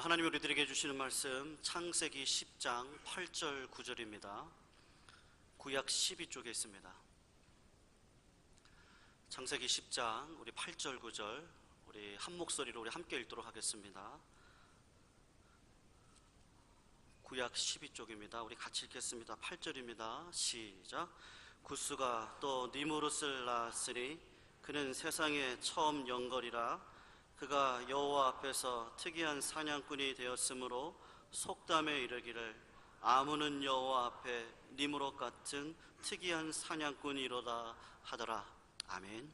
오늘 하나님이 우리들에게 주시는 말씀 창세기 10장 8절 9절입니다. 구약 12쪽에 있습니다. 창세기 10장 우리 8절 9절 우리 한 목소리로 우리 함께 읽도록 하겠습니다. 구약 12쪽입니다. 우리 같이 읽겠습니다. 8절입니다. 시작. 구스가 또 니무롯을 낳았으니 그는 세상에 처음 영걸이라. 그가 여호와 앞에서 특이한 사냥꾼이 되었으므로 속담에 이르기를 아무는 여호와 앞에 니무롯 같은 특이한 사냥꾼이로다 하더라. 아멘.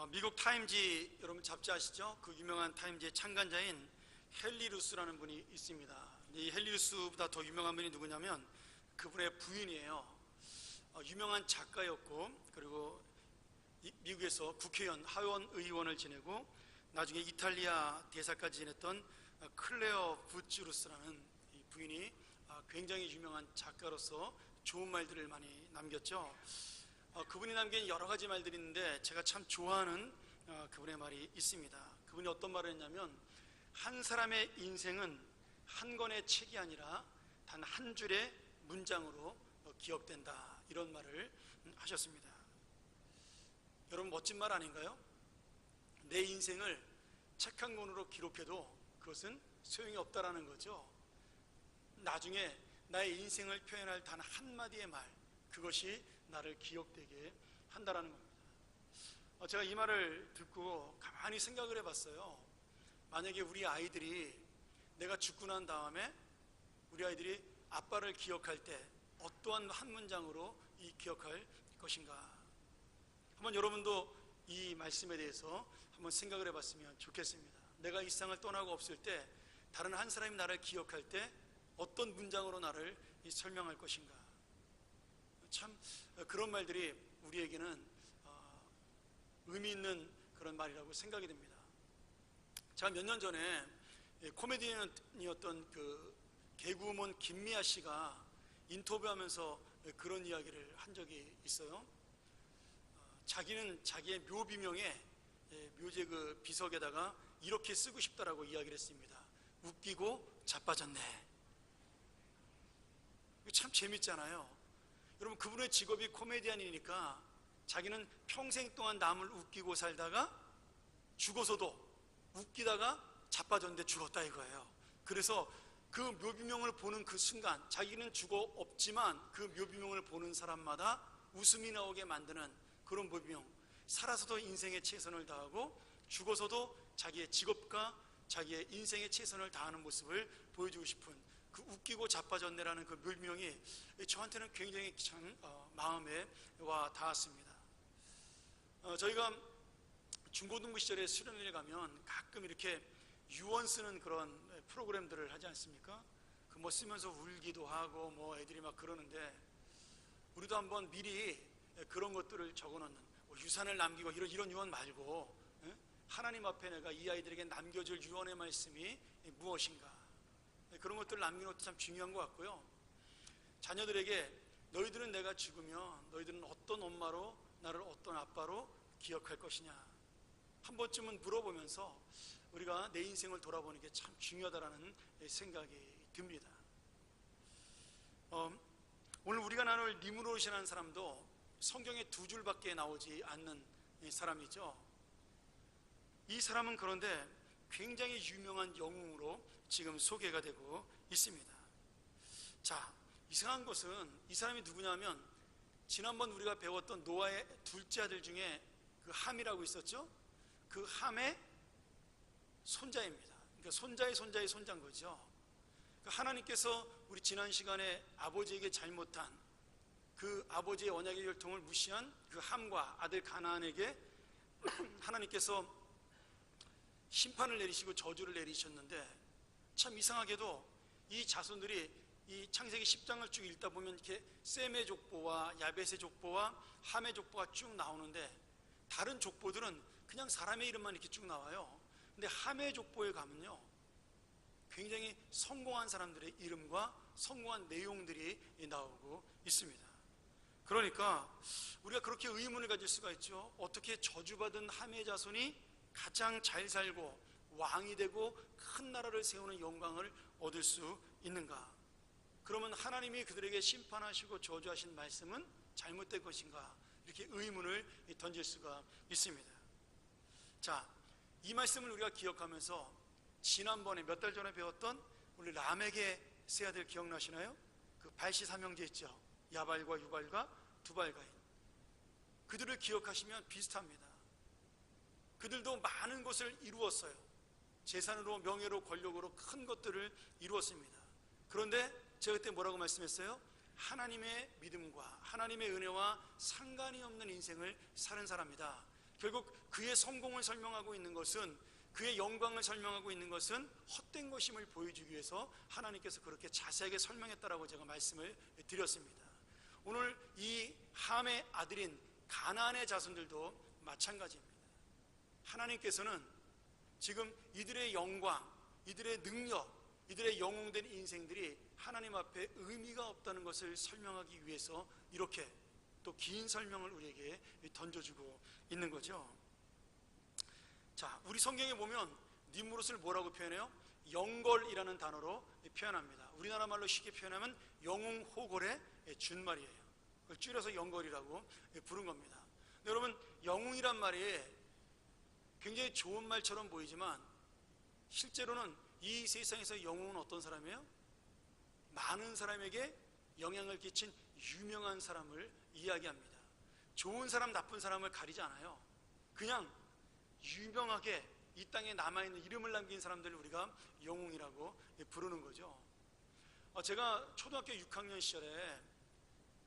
미국 타임지 여러분 잡지 아시죠? 그 유명한 타임지의 창간자인 헨리 루스라는 분이 있습니다. 이 헨리 루스보다 더 유명한 분이 누구냐면 그분의 부인이에요. 유명한 작가였고, 그리고 미국에서 국회의원, 하원 의원을 지내고 나중에 이탈리아 대사까지 지냈던 클레어 부츠루스라는 이 부인이 굉장히 유명한 작가로서 좋은 말들을 많이 남겼죠. 그분이 남긴 여러 가지 말들이 있는데 제가 참 좋아하는 그분의 말이 있습니다. 그분이 어떤 말을 했냐면, 한 사람의 인생은 한 권의 책이 아니라 단 한 줄의 문장으로 기억된다, 이런 말을 하셨습니다. 여러분, 멋진 말 아닌가요? 내 인생을 책 한 권으로 기록해도 그것은 소용이 없다라는 거죠. 나중에 나의 인생을 표현할 단 한마디의 말, 그것이 나를 기억되게 한다라는 겁니다. 제가 이 말을 듣고 가만히 생각을 해봤어요. 만약에 우리 아이들이, 내가 죽고 난 다음에 우리 아이들이 아빠를 기억할 때 어떠한 한 문장으로 기억할 것인가, 한번 여러분도 이 말씀에 대해서 한번 생각을 해봤으면 좋겠습니다. 내가 이 세상을 떠나고 없을 때 다른 한 사람이 나를 기억할 때 어떤 문장으로 나를 설명할 것인가. 참 그런 말들이 우리에게는 의미 있는 그런 말이라고 생각이 됩니다. 제가 몇 년 전에 코미디언이었던 그 개그우먼 김미아 씨가 인터뷰하면서 그런 이야기를 한 적이 있어요. 자기는 자기의 묘비명에 묘제 그 비석에다가 이렇게 쓰고 싶다라고 이야기를 했습니다. 웃기고 자빠졌네. 참 재밌잖아요. 여러분, 그분의 직업이 코미디언이니까 자기는 평생 동안 남을 웃기고 살다가 죽어서도 웃기다가 자빠졌는데 죽었다 이거예요. 그래서 그 묘비명을 보는 그 순간, 자기는 죽어 없지만 그 묘비명을 보는 사람마다 웃음이 나오게 만드는 그런 묘비명. 살아서도 인생에 최선을 다하고 죽어서도 자기의 직업과 자기의 인생에 최선을 다하는 모습을 보여주고 싶은 그 웃기고 자빠졌네라는 그 묘비명이 저한테는 굉장히 참 마음에 와 닿았습니다. 저희가 중고등부 시절에 수련회를 가면 가끔 이렇게 유언 쓰는 그런 프로그램들을 하지 않습니까? 그 뭐 쓰면서 울기도 하고 뭐 애들이 막 그러는데, 우리도 한번 미리 그런 것들을 적어놓는, 유산을 남기고 이런 유언 말고 하나님 앞에 내가 이 아이들에게 남겨줄 유언의 말씀이 무엇인가, 그런 것들을 남기는 것도 참 중요한 것 같고요. 자녀들에게 너희들은 내가 죽으면 너희들은 어떤 엄마로, 나를 어떤 아빠로 기억할 것이냐, 한 번쯤은 물어보면서 우리가 내 인생을 돌아보는 게 참 중요하다라는 생각이 듭니다. 오늘 우리가 나눌 니무롯이라는 사람도 성경에 두 줄밖에 나오지 않는 사람이죠. 이 사람은 그런데 굉장히 유명한 영웅으로 지금 소개가 되고 있습니다. 자, 이상한 것은 이 사람이 누구냐면, 지난번 우리가 배웠던 노아의 둘째 아들 중에 그 함이라고 있었죠. 그 함의 손자입니다. 그러니까 손자의 손자의 손자인 거죠. 하나님께서 우리 지난 시간에 아버지에게 잘못한 그 아버지의 언약의 혈통을 무시한 그 함과 아들 가나안에게 하나님께서 심판을 내리시고 저주를 내리셨는데, 참 이상하게도 이 자손들이 이 창세기 10장을 쭉 읽다 보면 이렇게 셈의 족보와 야벳의 족보와 함의 족보가 쭉 나오는데, 다른 족보들은 그냥 사람의 이름만 이렇게 쭉 나와요. 근데 함의 족보에 가면요, 굉장히 성공한 사람들의 이름과 성공한 내용들이 나오고 있습니다. 그러니까 우리가 그렇게 의문을 가질 수가 있죠. 어떻게 저주받은 함의 자손이 가장 잘 살고 왕이 되고 큰 나라를 세우는 영광을 얻을 수 있는가? 그러면 하나님이 그들에게 심판하시고 저주하신 말씀은 잘못된 것인가? 이렇게 의문을 던질 수가 있습니다. 자, 이 말씀을 우리가 기억하면서 지난번에 몇 달 전에 배웠던 우리 람에게 세 아들 기억나시나요? 그 발시 삼형제 있죠. 야발과 유발과 두발가인. 그들을 기억하시면 비슷합니다. 그들도 많은 것을 이루었어요. 재산으로, 명예로, 권력으로 큰 것들을 이루었습니다. 그런데 제가 그때 뭐라고 말씀했어요? 하나님의 믿음과 하나님의 은혜와 상관이 없는 인생을 사는 사람이다. 결국 그의 성공을 설명하고 있는 것은, 그의 영광을 설명하고 있는 것은 헛된 것임을 보여주기 위해서 하나님께서 그렇게 자세하게 설명했다라고 제가 말씀을 드렸습니다. 오늘 이 함의 아들인 가나안의 자손들도 마찬가지입니다. 하나님께서는 지금 이들의 영광, 이들의 능력, 이들의 영웅된 인생들이 하나님 앞에 의미가 없다는 것을 설명하기 위해서 이렇게 또 긴 설명을 우리에게 던져주고 있는 거죠. 자, 우리 성경에 보면 니므롯을 뭐라고 표현해요? 영걸이라는 단어로 표현합니다. 우리나라 말로 쉽게 표현하면 영웅호걸의 준말이에요. 그걸 줄여서 영걸이라고 부른 겁니다. 근데 여러분, 영웅이란 말이 굉장히 좋은 말처럼 보이지만 실제로는 이 세상에서 영웅은 어떤 사람이에요? 많은 사람에게 영향을 끼친 유명한 사람을 이야기합니다. 좋은 사람, 나쁜 사람을 가리지 않아요. 그냥 유명하게 이 땅에 남아있는 이름을 남긴 사람들을 우리가 영웅이라고 부르는 거죠. 제가 초등학교 6학년 시절에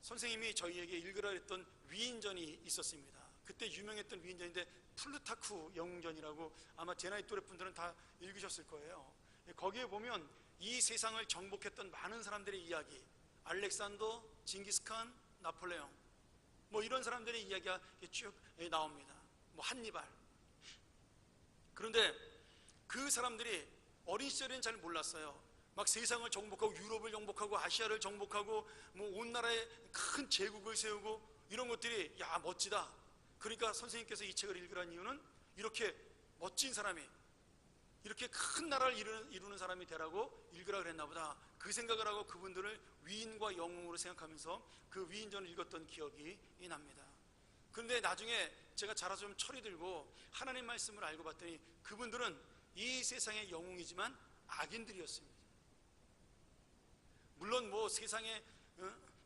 선생님이 저희에게 읽으라 했던 위인전이 있었습니다. 그때 유명했던 위인전인데 플루타크 영웅전이라고 아마 제 나이 또래 분들은 다 읽으셨을 거예요. 거기에 보면 이 세상을 정복했던 많은 사람들의 이야기, 알렉산더, 징기스칸, 나폴레옹, 뭐 이런 사람들의 이야기가 쭉 나옵니다. 뭐 한니발. 그런데 그 사람들이 어린 시절에는 잘 몰랐어요. 막 세상을 정복하고 유럽을 정복하고 아시아를 정복하고 뭐 온 나라에 큰 제국을 세우고 이런 것들이 야 멋지다. 그러니까 선생님께서 이 책을 읽으라는 이유는 이렇게 멋진 사람이, 이렇게 큰 나라를 이루는 사람이 되라고 읽으라 그랬나 보다. 그 생각을 하고 그분들을 위인과 영웅으로 생각하면서 그 위인전을 읽었던 기억이 납니다. 그런데 나중에 제가 자라서 좀 철이 들고 하나님 말씀을 알고 봤더니 그분들은 이 세상의 영웅이지만 악인들이었습니다. 물론 뭐 세상에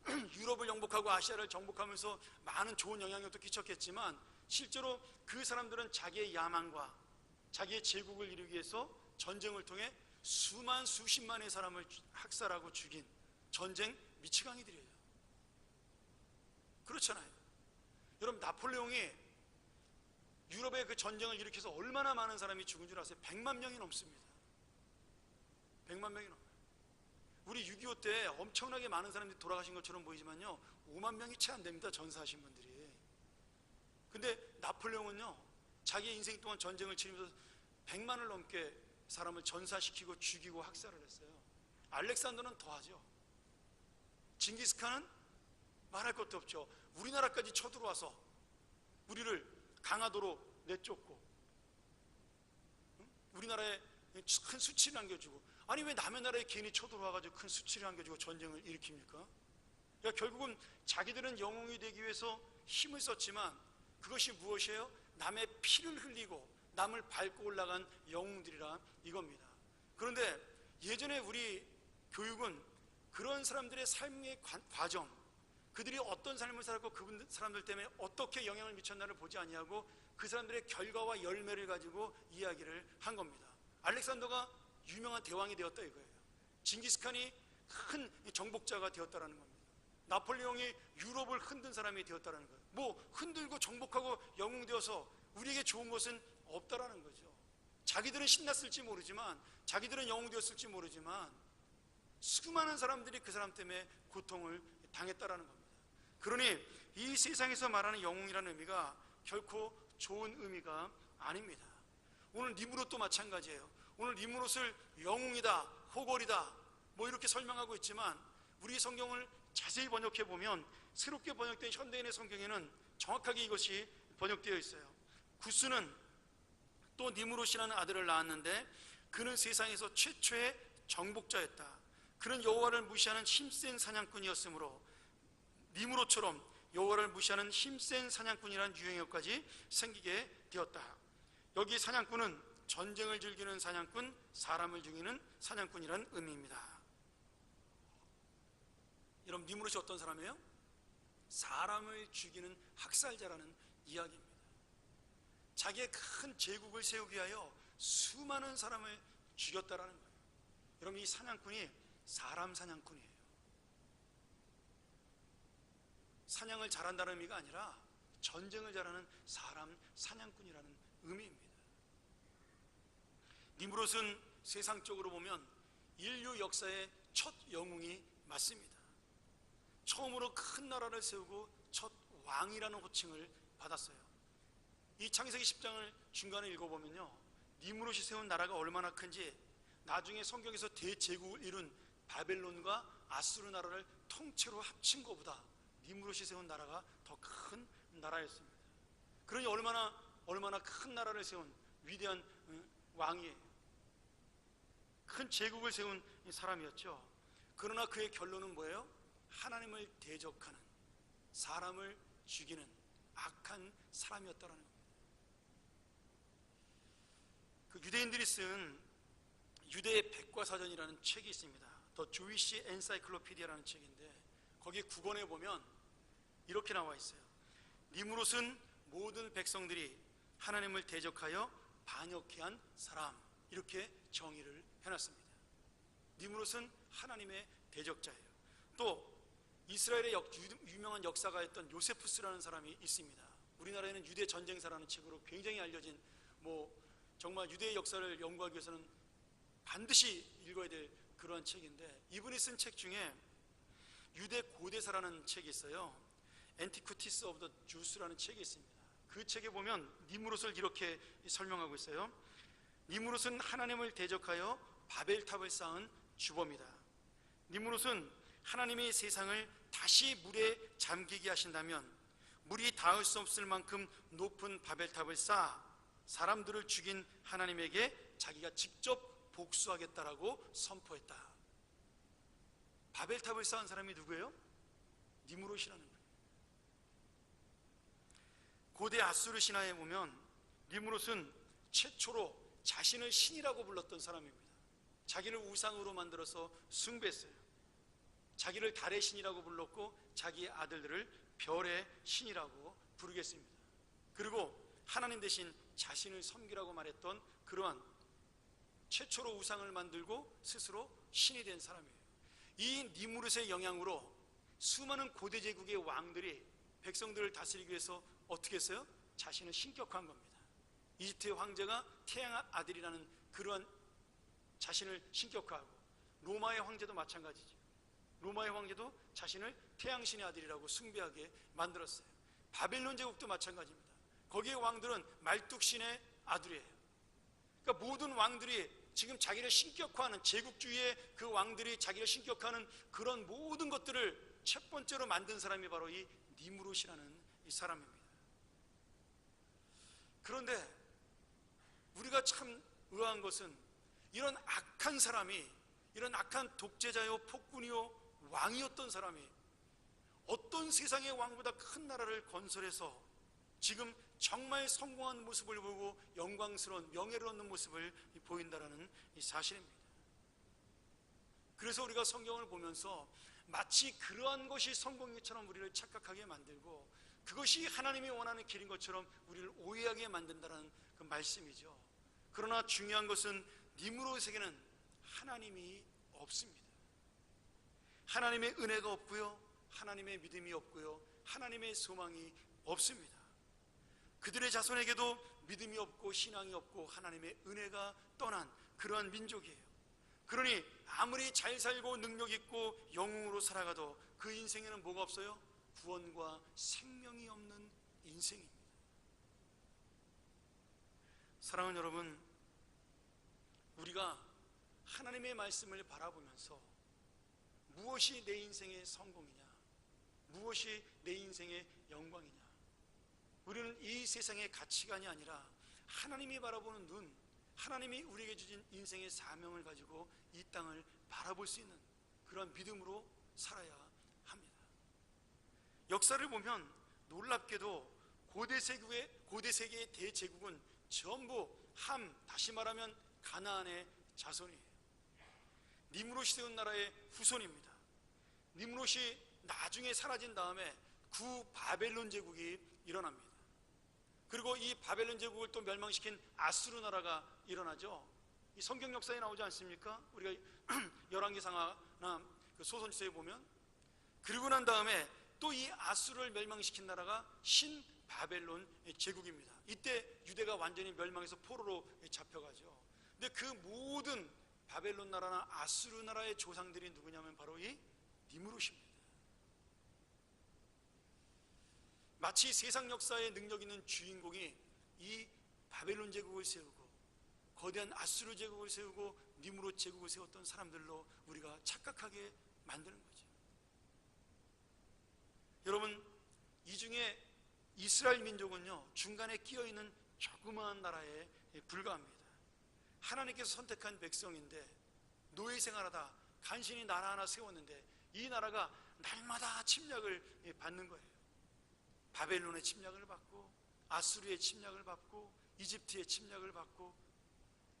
유럽을 정복하고 아시아를 정복하면서 많은 좋은 영향력도 끼쳤겠지만 실제로 그 사람들은 자기의 야망과 자기의 제국을 이루기 위해서 전쟁을 통해 수십만의 사람을 학살하고 죽인 전쟁 미치광이들이에요. 그렇잖아요. 여러분, 나폴레옹이 유럽의 그 전쟁을 일으켜서 얼마나 많은 사람이 죽은 줄 아세요? 100만 명이 넘습니다. 100만 명이 넘어요. 우리 6.25 때 엄청나게 많은 사람들이 돌아가신 것처럼 보이지만요, 5만 명이 채 안 됩니다. 전사하신 분들이. 근데 나폴레옹은요, 자기 인생 동안 전쟁을 치르면서 100만을 넘게 사람을 전사시키고 죽이고 학살을 했어요. 알렉산더는 더하죠. 징기스칸은 말할 것도 없죠. 우리나라까지 쳐들어와서 우리를 강화도로 내쫓고 우리나라에 큰 수치를 안겨주고, 아니 왜 남의 나라에 괜히 쳐들어와가지고 큰 수치를 안겨주고 전쟁을 일으킵니까? 그러니까 결국은 자기들은 영웅이 되기 위해서 힘을 썼지만 그것이 무엇이에요? 남의 피를 흘리고 남을 밟고 올라간 영웅들이라 이겁니다. 그런데 예전에 우리 교육은 그런 사람들의 삶의 과정, 그들이 어떤 삶을 살았고 그 사람들 때문에 어떻게 영향을 미쳤나를 보지 아니하고 그 사람들의 결과와 열매를 가지고 이야기를 한 겁니다. 알렉산더가 유명한 대왕이 되었다 이거예요. 징기스칸이 큰 정복자가 되었다라는 겁니다. 나폴레옹이 유럽을 흔든 사람이 되었다라는 거예요. 뭐 흔들고 정복하고 영웅 되어서 우리에게 좋은 것은 없다라는 거죠. 자기들은 신났을지 모르지만, 자기들은 영웅 되었을지 모르지만 수많은 사람들이 그 사람 때문에 고통을 당했다라는 겁니다. 그러니 이 세상에서 말하는 영웅이라는 의미가 결코 좋은 의미가 아닙니다. 오늘 니므롯도 마찬가지예요. 오늘 니므롯을 영웅이다, 호걸이다 뭐 이렇게 설명하고 있지만 우리 성경을 자세히 번역해 보면 새롭게 번역된 현대인의 성경에는 정확하게 이것이 번역되어 있어요. 구스는 또 니므롯이라는 아들을 낳았는데 그는 세상에서 최초의 정복자였다. 그는 여호와를 무시하는 힘센 사냥꾼이었으므로 니므롯처럼 여호와를 무시하는 힘센 사냥꾼이라는 유행어까지 생기게 되었다. 여기 사냥꾼은 전쟁을 즐기는 사냥꾼, 사람을 죽이는 사냥꾼이라는 의미입니다. 여러분, 니므롯이 어떤 사람이에요? 사람을 죽이는 학살자라는 이야기입니다. 자기의 큰 제국을 세우기 위하여 수많은 사람을 죽였다라는 거예요. 여러분, 이 사냥꾼이 사람 사냥꾼이에요. 사냥을 잘한다는 의미가 아니라 전쟁을 잘하는 사람 사냥꾼이라는 의미입니다. 니므롯은 세상적으로 보면 인류 역사의 첫 영웅이 맞습니다. 처음으로 큰 나라를 세우고 첫 왕이라는 호칭을 받았어요. 이 창세기 10장을 중간에 읽어보면요, 니므롯이 세운 나라가 얼마나 큰지 나중에 성경에서 대제국을 이룬 바벨론과 아수르 나라를 통째로 합친 것보다 니므롯이 세운 나라가 더 큰 나라였습니다. 그러니 얼마나 큰 나라를 세운 위대한 왕이에요. 큰 제국을 세운 사람이었죠. 그러나 그의 결론은 뭐예요? 하나님을 대적하는, 사람을 죽이는 악한 사람이었다는 겁니다. 그 유대인들이 쓴 유대의 백과사전이라는 책이 있습니다. 더 주위시 엔사이클로피디아라는 책인데 거기 9권에 보면 이렇게 나와 있어요. 니므롯은 모든 백성들이 하나님을 대적하여 반역해 한 사람, 이렇게 정의를 해놨습니다. 니므롯은 하나님의 대적자예요. 또 이스라엘의 유명한 역사가였던 요세푸스라는 사람이 있습니다. 우리나라에는 유대 전쟁사라는 책으로 굉장히 알려진, 정말 유대의 역사를 연구하기 위해서는 반드시 읽어야 될 그러한 책인데, 이분이 쓴 책 중에 유대 고대사라는 책이 있어요. Antiquities of the Jews라는 책이 있습니다. 그 책에 보면 니므롯을 이렇게 설명하고 있어요. 니므롯은 하나님을 대적하여 바벨탑을 쌓은 주범이다. 니므롯은 하나님이 세상을 다시 물에 잠기게 하신다면 물이 닿을 수 없을 만큼 높은 바벨탑을 쌓아 사람들을 죽인 하나님에게 자기가 직접 복수하겠다라고 선포했다. 바벨탑을 쌓은 사람이 누구예요? 니므롯이라는 거예요. 고대 아수르 신화에 보면 니므롯은 최초로 자신을 신이라고 불렀던 사람입니다. 자기를 우상으로 만들어서 숭배했어요. 자기를 달의 신이라고 불렀고 자기의 아들들을 별의 신이라고 부르겠습니다. 그리고 하나님 대신 자신을 섬기라고 말했던 그러한 최초로 우상을 만들고 스스로 신이 된 사람이에요. 이 니므롯의 영향으로 수많은 고대 제국의 왕들이 백성들을 다스리기 위해서 어떻게 했어요? 자신을 신격화한 겁니다. 이집트의 황제가 태양 아들이라는 그러한 자신을 신격화하고, 로마의 황제도 마찬가지죠. 로마의 황제도 자신을 태양신의 아들이라고 숭배하게 만들었어요. 바벨론 제국도 마찬가지입니다. 거기의 왕들은 말뚝신의 아들이에요. 그러니까 모든 왕들이 지금 자기를 신격화하는, 제국주의의 그 왕들이 자기를 신격화하는 그런 모든 것들을 첫 번째로 만든 사람이 바로 이 니므롯이라는 이 사람입니다. 그런데 우리가 참 의아한 것은 이런 악한 사람이, 이런 악한 독재자요 폭군이요 왕이었던 사람이 어떤 세상의 왕보다 큰 나라를 건설해서 지금 정말 성공한 모습을 보고 영광스러운 명예를 얻는 모습을 보인다는 이 사실입니다. 그래서 우리가 성경을 보면서 마치 그러한 것이 성공처럼 우리를 착각하게 만들고 그것이 하나님이 원하는 길인 것처럼 우리를 오해하게 만든다는 그 말씀이죠. 그러나 중요한 것은 니므롯에게는 하나님이 없습니다. 하나님의 은혜가 없고요, 하나님의 믿음이 없고요, 하나님의 소망이 없습니다. 그들의 자손에게도 믿음이 없고 신앙이 없고 하나님의 은혜가 떠난 그러한 민족이에요. 그러니 아무리 잘 살고 능력 있고 영웅으로 살아가도 그 인생에는 뭐가 없어요? 구원과 생명이 없는 인생입니다. 사랑하는 여러분, 우리가 하나님의 말씀을 바라보면서 무엇이 내 인생의 성공이냐, 무엇이 내 인생의 영광이냐, 우리는 이 세상의 가치관이 아니라 하나님이 바라보는 눈, 하나님이 우리에게 주신 인생의 사명을 가지고 이 땅을 바라볼 수 있는 그런 믿음으로 살아야 합니다. 역사를 보면 놀랍게도 고대 세계의 대제국은 전부 함, 다시 말하면 가나안의 자손이에요. 니므롯이 세운 나라의 후손입니다. 니므롯이 나중에 사라진 다음에 구바벨론 제국이 일어납니다. 그리고 이 바벨론 제국을 또 멸망시킨 아수르 나라가 일어나죠. 이 성경 역사에 나오지 않습니까? 우리가 열왕기상하나 그 소선지서에 보면. 그리고 난 다음에 또 이 아수르를 멸망시킨 나라가 신 바벨론 제국입니다. 이때 유대가 완전히 멸망해서 포로로 잡혀가죠. 근데 그 모든 바벨론 나라나 아수르 나라의 조상들이 누구냐면 바로 이 니므롯입니다. 마치 세상 역사에 능력 있는 주인공이 이 바벨론 제국을 세우고 거대한 아수르 제국을 세우고 니므롯 제국을 세웠던 사람들로 우리가 착각하게 만드는 거죠. 여러분, 이 중에 이스라엘 민족은요, 중간에 끼어있는 조그마한 나라에 불과합니다. 하나님께서 선택한 백성인데 노예 생활하다 간신히 나라 하나 세웠는데 이 나라가 날마다 침략을 받는 거예요. 바벨론의 침략을 받고 아수르의 침략을 받고 이집트의 침략을 받고,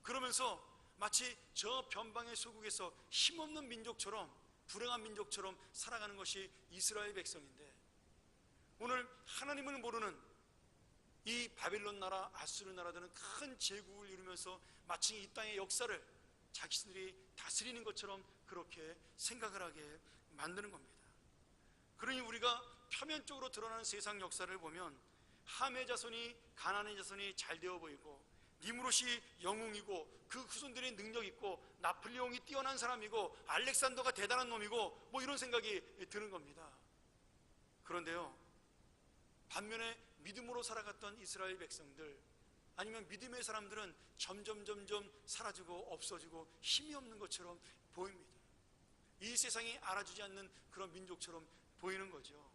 그러면서 마치 저 변방의 소국에서 힘없는 민족처럼, 불행한 민족처럼 살아가는 것이 이스라엘 백성인데, 오늘 하나님을 모르는 이 바벨론 나라, 아수르 나라들은 큰 제국을 이루면서 마치 이 땅의 역사를 자신들이 다스리는 것처럼 그렇게 생각을 하게 만드는 겁니다. 그러니 우리가 표면적으로 드러나는 세상 역사를 보면 함의 자손이, 가나안의 자손이 잘 되어 보이고, 니므롯이 영웅이고 그 후손들이 능력 있고, 나폴레옹이 뛰어난 사람이고, 알렉산더가 대단한 놈이고, 뭐 이런 생각이 드는 겁니다. 그런데요, 반면에 믿음으로 살아갔던 이스라엘 백성들, 아니면 믿음의 사람들은 점점 사라지고 없어지고 힘이 없는 것처럼 보입니다. 이 세상이 알아주지 않는 그런 민족처럼 보이는 거죠.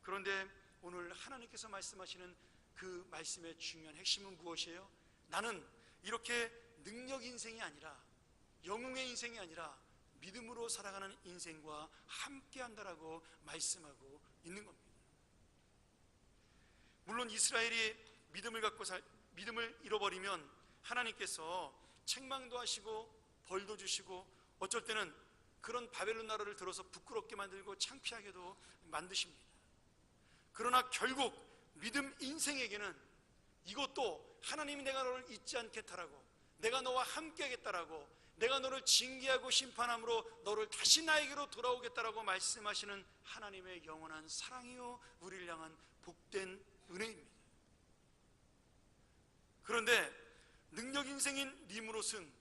그런데 오늘 하나님께서 말씀하시는 그 말씀의 중요한 핵심은 무엇이에요? 나는 이렇게 능력 인생이 아니라, 영웅의 인생이 아니라 믿음으로 살아가는 인생과 함께 한다라고 말씀하고 있는 겁니다. 물론 이스라엘이 믿음을 잃어버리면 하나님께서 책망도 하시고 벌도 주시고, 어쩔 때는 그런 바벨론 나라를 들어서 부끄럽게 만들고 창피하게도 만드십니다. 그러나 결국 믿음 인생에게는 이것도 하나님이 내가 너를 잊지 않겠다라고, 내가 너와 함께 하겠다라고, 내가 너를 징계하고 심판함으로 너를 다시 나에게로 돌아오겠다라고 말씀하시는 하나님의 영원한 사랑이요 우리를 향한 복된 은혜입니다. 그런데 능력 인생인 니므롯은,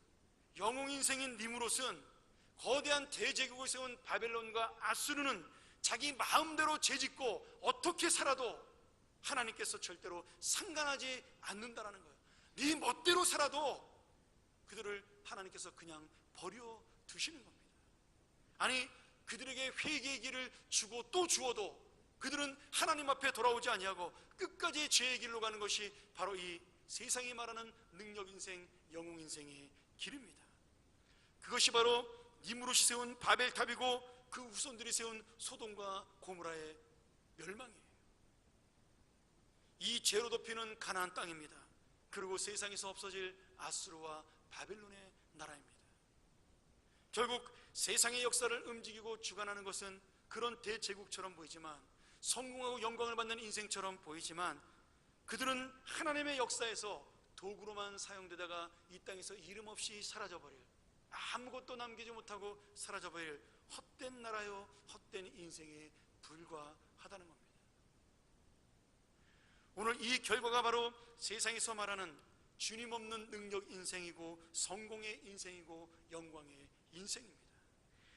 영웅 인생인 니므롯은 거대한 대제국을 세운 바벨론과 아수르는 자기 마음대로 죄짓고 어떻게 살아도 하나님께서 절대로 상관하지 않는다라는 거예요. 네 멋대로 살아도 그들을 하나님께서 그냥 버려 두시는 겁니다. 아니, 그들에게 회개의 길을 주고 또 주어도 그들은 하나님 앞에 돌아오지 아니하고 끝까지 죄의 길로 가는 것이 바로 이 세상이 말하는 능력 인생, 영웅 인생의 길입니다. 그것이 바로 니므롯이 세운 바벨탑이고 그 후손들이 세운 소돔과 고모라의 멸망이에요. 이 죄로 덮이는 가나안 땅입니다. 그리고 세상에서 없어질 아수르와 바벨론의 나라입니다. 결국 세상의 역사를 움직이고 주관하는 것은 그런 대제국처럼 보이지만, 성공하고 영광을 받는 인생처럼 보이지만, 그들은 하나님의 역사에서 도구로만 사용되다가 이 땅에서 이름 없이 사라져버릴, 아무것도 남기지 못하고 사라져버릴 헛된 나라요, 헛된 인생에 불과하다는 겁니다. 오늘 이 결과가 바로 세상에서 말하는 주님 없는 능력 인생이고, 성공의 인생이고, 영광의 인생입니다.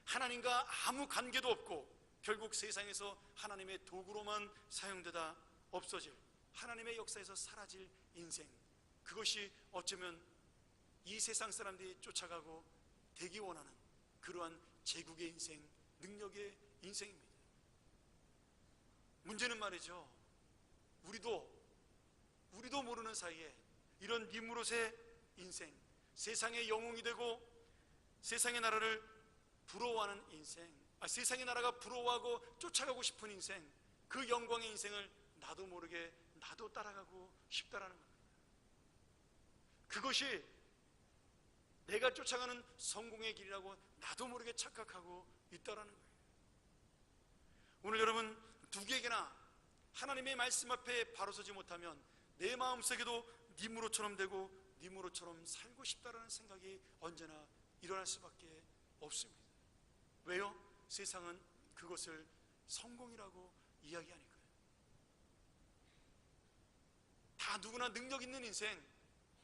하나님과 아무 관계도 없고 결국 세상에서 하나님의 도구로만 사용되다 없어질, 하나님의 역사에서 사라질 인생, 그것이 어쩌면 이 세상 사람들이 쫓아가고 되기 원하는 그러한 제국의 인생, 능력의 인생입니다. 문제는 말이죠, 우리도 모르는 사이에 이런 니므롯의 인생, 세상의 영웅이 되고 세상의 나라를 부러워하는 인생, 세상의 나라가 부러워하고 쫓아가고 싶은 인생, 그 영광의 인생을 나도 모르게 나도 따라가고 싶다라는 겁니다. 그것이 내가 쫓아가는 성공의 길이라고 나도 모르게 착각하고 있다라는 거예요. 오늘 여러분 누구에게나 하나님의 말씀 앞에 바로 서지 못하면 내 마음속에도 니므롯처럼 되고 니므롯처럼 살고 싶다라는 생각이 언제나 일어날 수밖에 없습니다. 왜요? 세상은 그것을 성공이라고 이야기하니까요. 다 누구나 능력 있는 인생,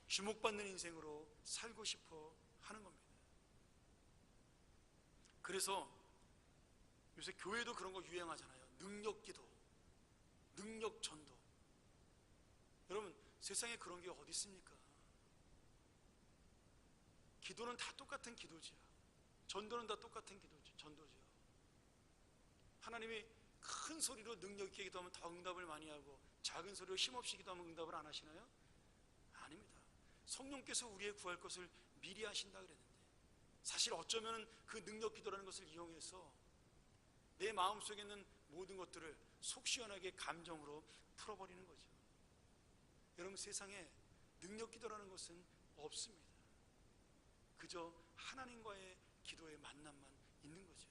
주목받는 인생으로 살고 싶어 하는 겁니다. 그래서 요새 교회도 그런 거 유행하잖아요. 능력 기도, 능력 전도. 여러분 세상에 그런 게 어디 있습니까? 기도는 다 똑같은 기도지요. 전도는 다 똑같은 전도지요. 하나님이 큰 소리로 능력 있게 기도하면 더 응답을 많이 하고 작은 소리로 힘없이 기도하면 응답을 안 하시나요? 아닙니다. 성령께서 우리의 구할 것을 미리 하신다 그랬는데 사실 어쩌면 그 능력 기도라는 것을 이용해서 내 마음속에 있는 모든 것들을 속 시원하게 감정으로 풀어버리는 거죠. 여러분 세상에 능력 기도라는 것은 없습니다. 그저 하나님과의 기도의 만남만 있는 거죠.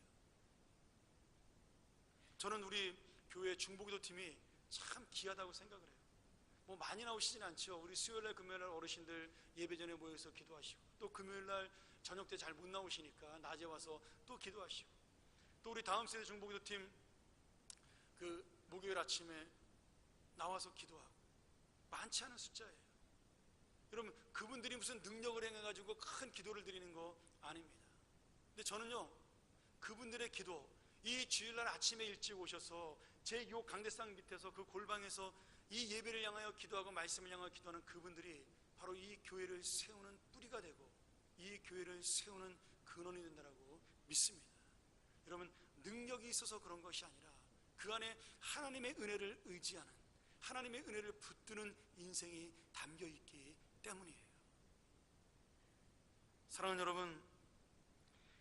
저는 우리 교회 중보기도팀이 참 귀하다고 생각을 해요. 뭐 많이 나오시진 않죠. 우리 수요일날 금요일날 어르신들 예배 전에 모여서 기도하시고 또 금요일날 저녁 때 잘 못 나오시니까 낮에 와서 또 기도하시고 또 우리 다음 세대 중보기도팀 그 목요일 아침에 나와서 기도하고 많지 않은 숫자예요. 여러분 그분들이 무슨 능력을 행해가지고 큰 기도를 드리는 거 아닙니다. 근데 저는요 그분들의 기도, 이 주일날 아침에 일찍 오셔서 제 요 강대상 밑에서 그 골방에서 이 예배를 향하여 기도하고 말씀을 향하여 기도하는 그분들이 바로 이 교회를 세우는 뿌리가 되고 이 교회를 세우는 근원이 된다고 믿습니다. 여러분 능력이 있어서 그런 것이 아니라 그 안에 하나님의 은혜를 의지하는, 하나님의 은혜를 붙드는 인생이 담겨있기 때문이에요. 사랑하는 여러분,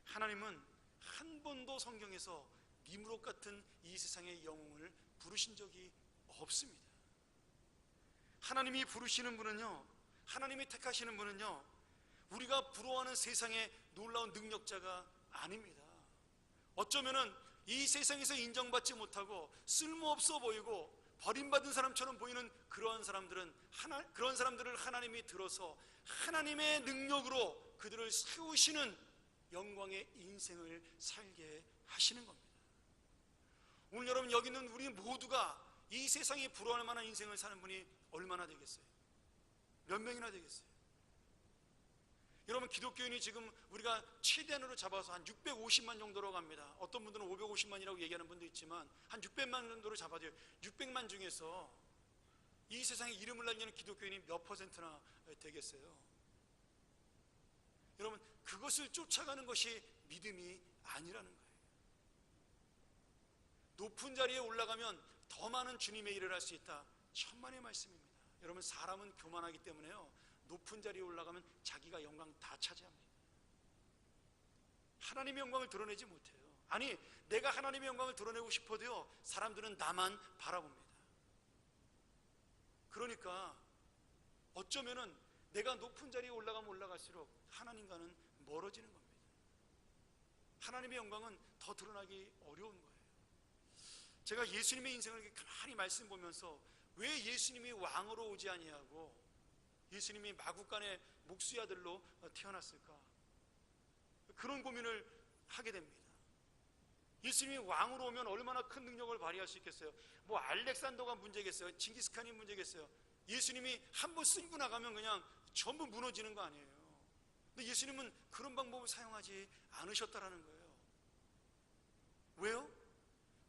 하나님은 한 번도 성경에서 니므롯 같은 이 세상의 영웅을 부르신 적이 없습니다. 하나님이 부르시는 분은요, 하나님이 택하시는 분은요, 우리가 부러워하는 세상의 놀라운 능력자가 아닙니다. 어쩌면은 이 세상에서 인정받지 못하고 쓸모없어 보이고 버림받은 사람처럼 보이는 그런 사람들을 하나님이 들어서 하나님의 능력으로 그들을 세우시는 영광의 인생을 살게 하시는 겁니다. 오늘 여러분 여기 있는 우리 모두가 이 세상에 부러워할 만한 인생을 사는 분이 얼마나 되겠어요? 몇 명이나 되겠어요? 여러분 기독교인이 지금 우리가 최대한으로 잡아서 한 650만 정도로 갑니다. 어떤 분들은 550만이라고 얘기하는 분도 있지만 한 600만 정도로 잡아줘요. 600만 중에서 이 세상에 이름을 날리는 기독교인이 몇 퍼센트나 되겠어요? 여러분 그것을 쫓아가는 것이 믿음이 아니라는 거예요. 높은 자리에 올라가면 더 많은 주님의 일을 할 수 있다. 천만의 말씀입니다. 여러분 사람은 교만하기 때문에요, 높은 자리에 올라가면 자기가 영광 다 차지합니다. 하나님의 영광을 드러내지 못해요. 아니 내가 하나님의 영광을 드러내고 싶어도요 사람들은 나만 바라봅니다. 그러니까 어쩌면은 내가 높은 자리에 올라가면 올라갈수록 하나님과는 멀어지는 겁니다. 하나님의 영광은 더 드러나기 어려운 거예요. 제가 예수님의 인생을 이렇게 가만히 말씀 보면서 왜 예수님이 왕으로 오지 아니하고 예수님이 마구간의 목수의 아들로 태어났을까? 그런 고민을 하게 됩니다. 예수님이 왕으로 오면 얼마나 큰 능력을 발휘할 수 있겠어요? 뭐 알렉산더가 문제겠어요? 징기스칸이 문제겠어요? 예수님이 한번 쓸고 나가면 그냥 전부 무너지는 거 아니에요? 근데 예수님은 그런 방법을 사용하지 않으셨다라는 거예요. 왜요?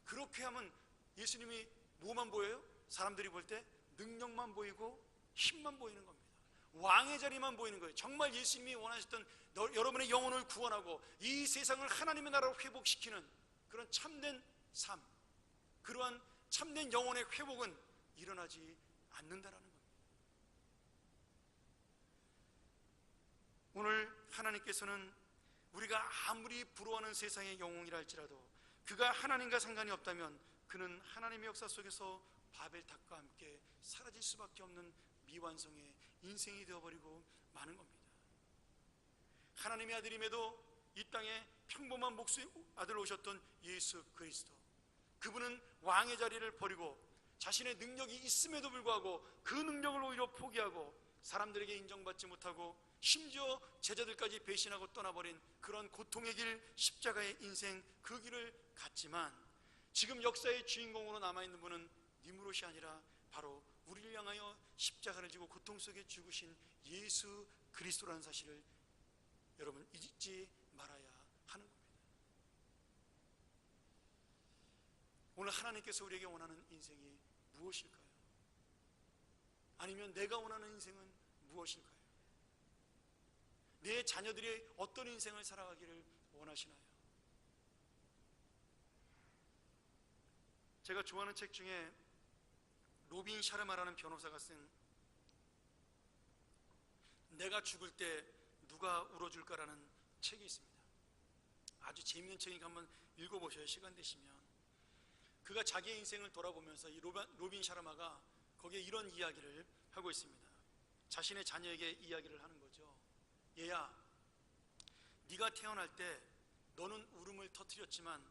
그렇게 하면 예수님이 뭐만 보여요? 사람들이 볼 때 능력만 보이고 힘만 보이는 겁니다. 왕의 자리만 보이는 거예요. 정말 예수님이 원하셨던 여러분의 영혼을 구원하고 이 세상을 하나님의 나라로 회복시키는 그런 참된 삶, 그러한 참된 영혼의 회복은 일어나지 않는다라는 겁니다. 하나님께서는 우리가 아무리 부러워하는 세상의 영웅이라 할지라도 그가 하나님과 상관이 없다면 그는 하나님의 역사 속에서 바벨탑과 함께 사라질 수밖에 없는 미완성의 인생이 되어버리고 마는 겁니다. 하나님의 아들임에도 이 땅에 평범한 목수의 아들로 오셨던 예수 그리스도, 그분은 왕의 자리를 버리고 자신의 능력이 있음에도 불구하고 그 능력을 오히려 포기하고 사람들에게 인정받지 못하고 심지어 제자들까지 배신하고 떠나버린 그런 고통의 길, 십자가의 인생, 그 길을 갔지만 지금 역사의 주인공으로 남아있는 분은 니무롯이 아니라 바로 우리를 향하여 십자가를 지고 고통 속에 죽으신 예수 그리스도라는 사실을 여러분 잊지 말아야 하는 겁니다. 오늘 하나님께서 우리에게 원하는 인생이 무엇일까요? 아니면 내가 원하는 인생은 무엇일까요? 내 자녀들이 어떤 인생을 살아가기를 원하시나요? 제가 좋아하는 책 중에 로빈 샤르마라는 변호사가 쓴 내가 죽을 때 누가 울어줄까라는 책이 있습니다. 아주 재미있는 책이니까 한번 읽어보셔요. 시간 되시면. 그가 자기의 인생을 돌아보면서 이 로빈 샤르마가 거기에 이런 이야기를 하고 있습니다. 자신의 자녀에게 이야기를 하는 거죠. 얘야, 네가 태어날 때 너는 울음을 터뜨렸지만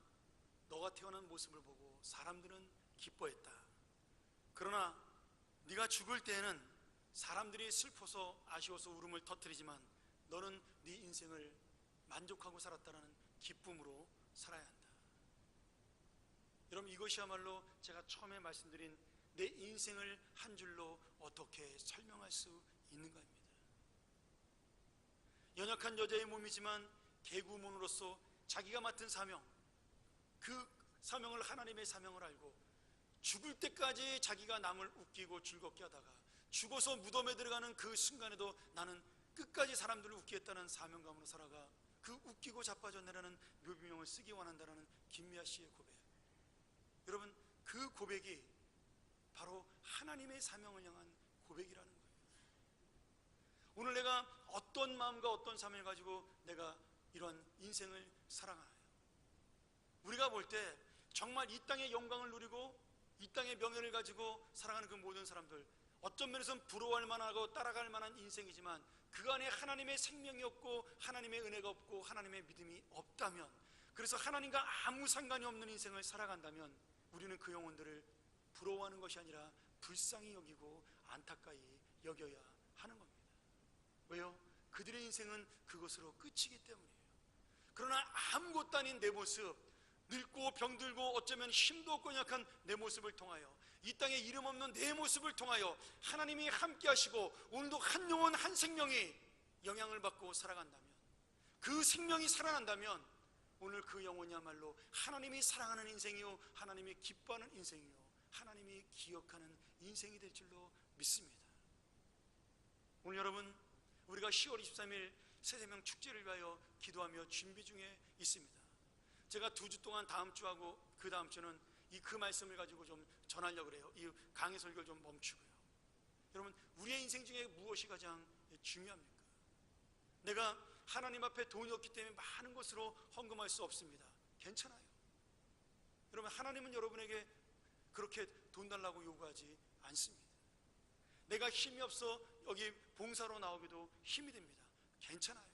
너가 태어난 모습을 보고 사람들은 기뻐했다. 그러나 네가 죽을 때에는 사람들이 슬퍼서 아쉬워서 울음을 터뜨리지만 너는 네 인생을 만족하고 살았다는 기쁨으로 살아야 한다. 여러분, 이것이야말로 제가 처음에 말씀드린 내 인생을 한 줄로 어떻게 설명할 수 있는가입니다. 연약한 여자의 몸이지만 개구먼으로서 자기가 맡은 사명, 그 사명을 하나님의 사명을 알고 죽을 때까지 자기가 남을 웃기고 즐겁게 하다가 죽어서 무덤에 들어가는 그 순간에도 나는 끝까지 사람들을 웃기겠다는 사명감으로 살아가 그 웃기고 자빠졌네라는 묘비명을 쓰기 원한다는 김미아 씨의 고백. 여러분, 그 고백이 바로 하나님의 사명을 향한 고백이라는 거예요. 오늘 내가 어떤 마음과 어떤 삶을 가지고 내가 이런 인생을 살아가나요? 우리가 볼 때 정말 이 땅의 영광을 누리고 이 땅의 명예를 가지고 살아가는 그 모든 사람들, 어떤 면에서는 부러워할 만하고 따라갈 만한 인생이지만 그 안에 하나님의 생명이 없고 하나님의 은혜가 없고 하나님의 믿음이 없다면, 그래서 하나님과 아무 상관이 없는 인생을 살아간다면 우리는 그 영혼들을 부러워하는 것이 아니라 불쌍히 여기고 안타까이 여겨야 하는 겁니다. 왜요? 그들의 인생은 그것으로 끝이기 때문이에요. 그러나 아무것도 아닌 내 모습, 늙고 병들고 어쩌면 힘도 없고 약한 내 모습을 통하여, 이 땅에 이름 없는 내 모습을 통하여 하나님이 함께 하시고 오늘도 한 영혼 한 생명이 영향을 받고 살아간다면, 그 생명이 살아난다면 오늘 그 영혼이야말로 하나님이 사랑하는 인생이요, 하나님이 기뻐하는 인생이요, 하나님이 기억하는 인생이 될 줄로 믿습니다. 오늘 여러분, 우리가 10월 23일 새생명 축제를 위하여 기도하며 준비 중에 있습니다. 제가 2주 동안 다음 주하고 그 다음 주는 그 말씀을 가지고 좀 전하려고 그래요. 이 강의 설교를 좀 멈추고요. 여러분, 우리의 인생 중에 무엇이 가장 중요합니까? 내가 하나님 앞에 돈이 없기 때문에 많은 것으로 헌금할 수 없습니다. 괜찮아요. 여러분, 하나님은 여러분에게 그렇게 돈 달라고 요구하지 않습니다. 내가 힘이 없어 여기 봉사로 나오기도 힘이 됩니다. 괜찮아요.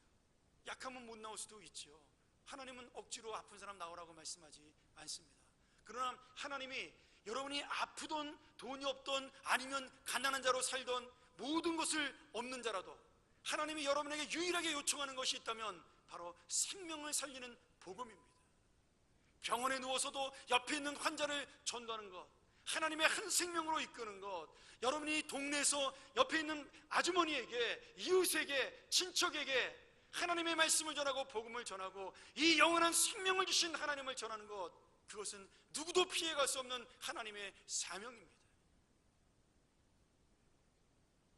약하면 못 나올 수도 있죠. 하나님은 억지로 아픈 사람 나오라고 말씀하지 않습니다. 그러나 하나님이 여러분이 아프던 돈이 없던 아니면 가난한 자로 살던 모든 것을 없는 자라도 하나님이 여러분에게 유일하게 요청하는 것이 있다면 바로 생명을 살리는 복음입니다. 병원에 누워서도 옆에 있는 환자를 전도하는 것, 하나님의 한 생명으로 이끄는 것, 여러분이 동네에서 옆에 있는 아주머니에게, 이웃에게, 친척에게 하나님의 말씀을 전하고 복음을 전하고 이 영원한 생명을 주신 하나님을 전하는 것, 그것은 누구도 피해갈 수 없는 하나님의 사명입니다.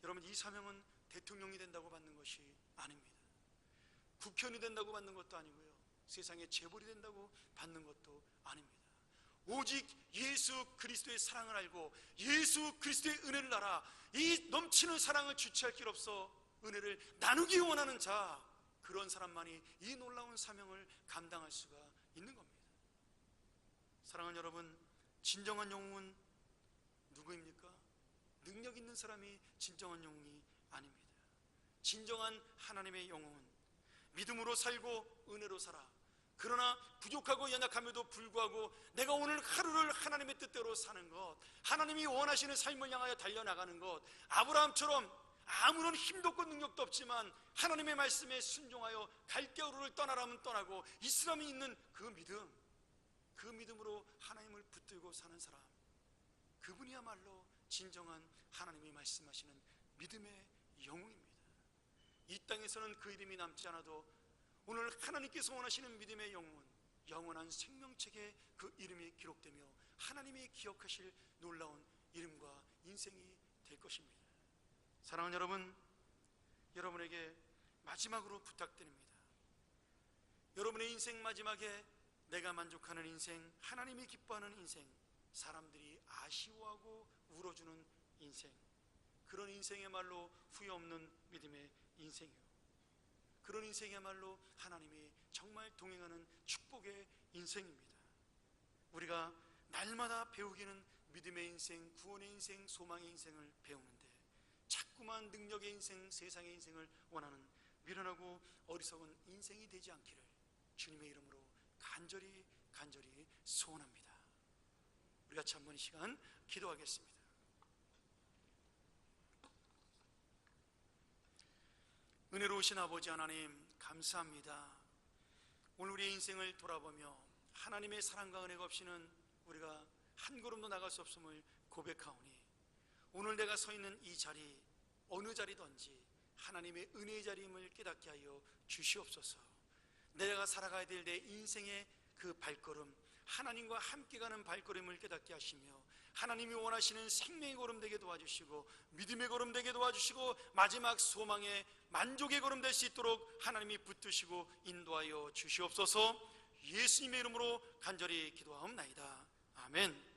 여러분, 이 사명은 대통령이 된다고 받는 것이 아닙니다. 국회의원이 된다고 받는 것도 아니고요, 세상의 재벌이 된다고 받는 것도 아닙니다. 오직 예수 그리스도의 사랑을 알고 예수 그리스도의 은혜를 알아 이 넘치는 사랑을 주체할 길 없어 은혜를 나누기 원하는 자, 그런 사람만이 이 놀라운 사명을 감당할 수가 있는 겁니다. 사랑하는 여러분, 진정한 영웅은 누구입니까? 능력 있는 사람이 진정한 영웅이 아닙니다. 진정한 하나님의 영웅은 믿음으로 살고 은혜로 살아, 그러나 부족하고 연약함에도 불구하고 내가 오늘 하루를 하나님의 뜻대로 사는 것, 하나님이 원하시는 삶을 향하여 달려나가는 것, 아브라함처럼 아무런 힘도 없고 능력도 없지만 하나님의 말씀에 순종하여 갈대우르를 떠나라면 떠나고 이스라엘이 있는 그 믿음, 그 믿음으로 하나님을 붙들고 사는 사람, 그분이야말로 진정한 하나님이 말씀하시는 믿음의 영웅입니다. 이 땅에서는 그 이름이 남지 않아도 오늘 하나님께서 원하시는 믿음의 영웅은 영원한 생명책에 그 이름이 기록되며 하나님이 기억하실 놀라운 이름과 인생이 될 것입니다. 사랑하는 여러분, 여러분에게 마지막으로 부탁드립니다. 여러분의 인생 마지막에 내가 만족하는 인생, 하나님이 기뻐하는 인생, 사람들이 아쉬워하고 울어주는 인생, 그런 인생이야말로 후회 없는 믿음의 인생이요, 그런 인생이야말로 하나님이 정말 동행하는 축복의 인생입니다. 우리가 날마다 배우기는 믿음의 인생, 구원의 인생, 소망의 인생을 배우는데 자꾸만 능력의 인생, 세상의 인생을 원하는 미련하고 어리석은 인생이 되지 않기를 주님의 이름으로 간절히 소원합니다. 우리 같이 한번 이 시간 기도하겠습니다. 은혜로우신 아버지 하나님, 감사합니다. 오늘 우리의 인생을 돌아보며 하나님의 사랑과 은혜가 없이는 우리가 한 걸음도 나갈 수 없음을 고백하오니 오늘 내가 서 있는 이 자리, 어느 자리든지 하나님의 은혜의 자리임을 깨닫게 하여 주시옵소서. 내가 살아가야 될 내 인생의 그 발걸음, 하나님과 함께 가는 발걸음을 깨닫게 하시며 하나님이 원하시는 생명의 걸음 되게 도와주시고 믿음의 걸음 되게 도와주시고 마지막 소망의 만족의 걸음 될 수 있도록 하나님이 붙드시고 인도하여 주시옵소서. 예수님의 이름으로 간절히 기도하옵나이다. 아멘.